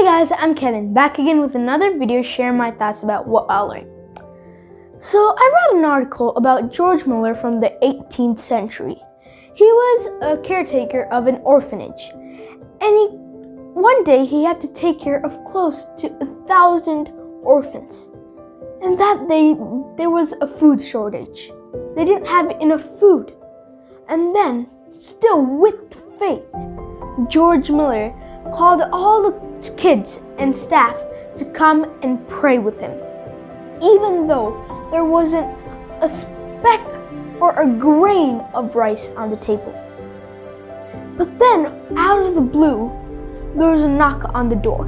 guys, I'm Kevin, back again with another video sharing my thoughts about what I learned. So I read an article about George Miller from the 18th century. He was a caretaker of an orphanage, and one day he had to take care of close to 1,000 orphans. And that day there was a food shortage. They didn't have enough food. And then, still with faith, George Miller called all the kids and staff to come and pray with him, even though there wasn't a speck or a grain of rice on the table. But then, out of the blue, there was a knock on the door.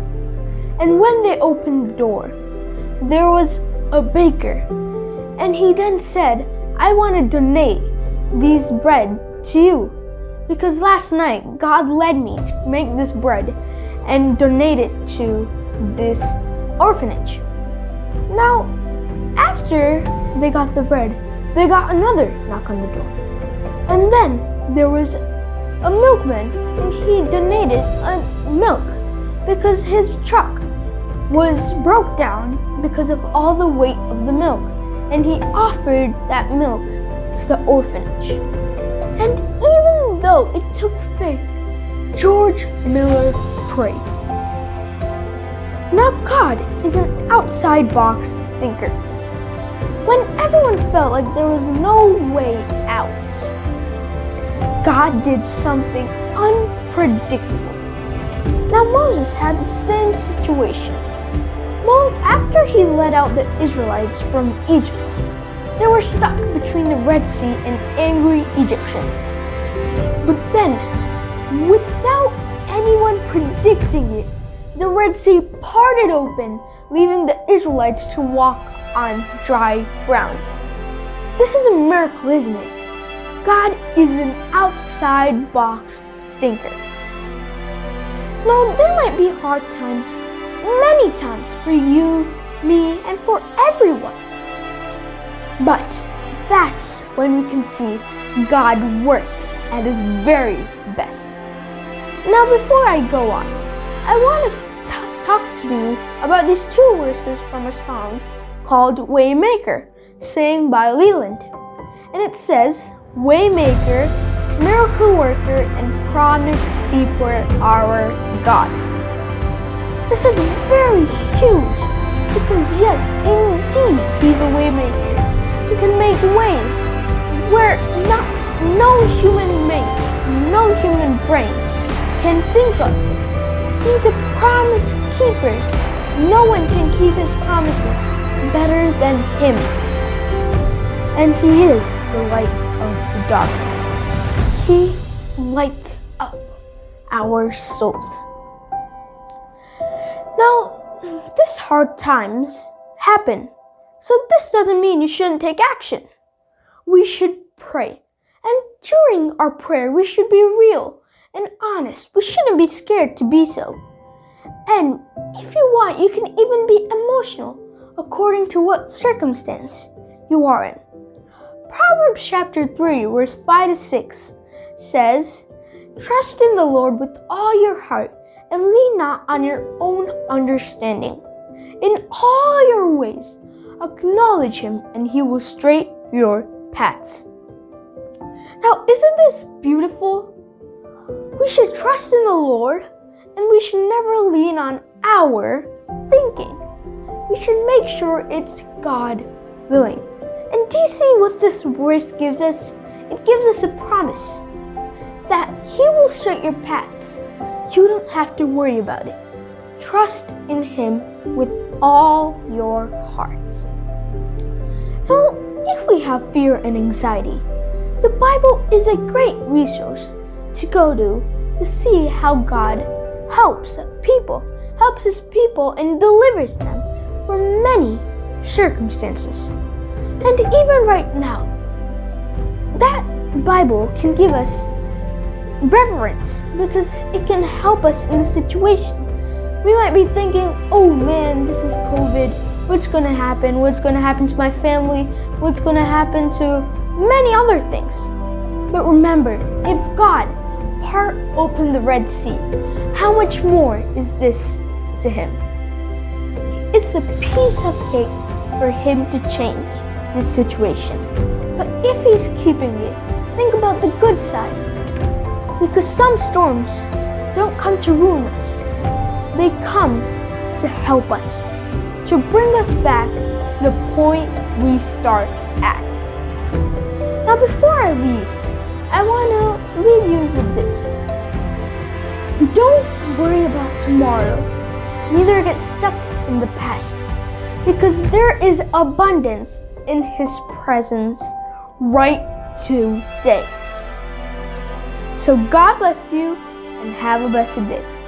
And when they opened the door, there was a baker. And he then said, "I want to donate these bread to you, because last night God led me to make this bread and donate it to this orphanage." Now, after they got the bread, they got another knock on the door. And then there was a milkman, and he donated milk because his truck was broke down because of all the weight of the milk, and he offered that milk to the orphanage. And even though it took faith, George Miller prayed. Now God is an outside box thinker. When everyone felt like there was no way out, God did something unpredictable. Now Moses had the same situation. After he led out the Israelites from Egypt, they were stuck between the Red Sea and angry Egyptians. But then, without anyone predicting it, the Red Sea parted open, leaving the Israelites to walk on dry ground. This is a miracle, isn't it? God is an outside box thinker. Now, there might be hard times, many times, for you, me, and for everyone. But that's when we can see God work at his very best. Now, before I go on, I want to talk to you about these two verses from a song called Waymaker, sang by Leland. And it says, "Waymaker, miracle worker, and promise keeper, our God." This is very huge, because yes, indeed, he's a waymaker. He can make ways where no human brain can think of. He's a promise keeper. No one can keep his promises better than him. And he is the light of the darkness. He lights up our souls. Now, these hard times happen, so this doesn't mean you shouldn't take action. We should pray, and during our prayer, we should be real and honest. We shouldn't be scared to be so. And if you want, you can even be emotional according to what circumstance you are in. Proverbs chapter 3, verse 5 to 6 says, "Trust in the Lord with all your heart, and lean not on your own understanding. In all your ways, acknowledge him, and he will straighten your paths." Now, isn't this beautiful? We should trust in the Lord, and we should never lean on our thinking. We should make sure it's God willing. And do you see what this verse gives us? It gives us a promise that he will straighten your paths. You don't have to worry about it. Trust in him with all your heart. Now, if we have fear and anxiety, the Bible is a great resource to go to see how God helps his people and delivers them from many circumstances. And even right now, that Bible can give us reverence because it can help us in the situation. We might be thinking, "Oh man, this is COVID. What's going to happen? What's going to happen to my family? What's going to happen to many other things?" But remember, if God part open the Red Sea, how much more is this to Him. It's a piece of cake for Him to change this situation. But if He's keeping it, think about the good side. Because some storms don't come to ruin us. They come to help us, to bring us back to the point we start at. Now before I leave, I want to leave you with this. Don't worry about tomorrow, neither get stuck in the past, because there is abundance in His presence right today. So God bless you and have a blessed day.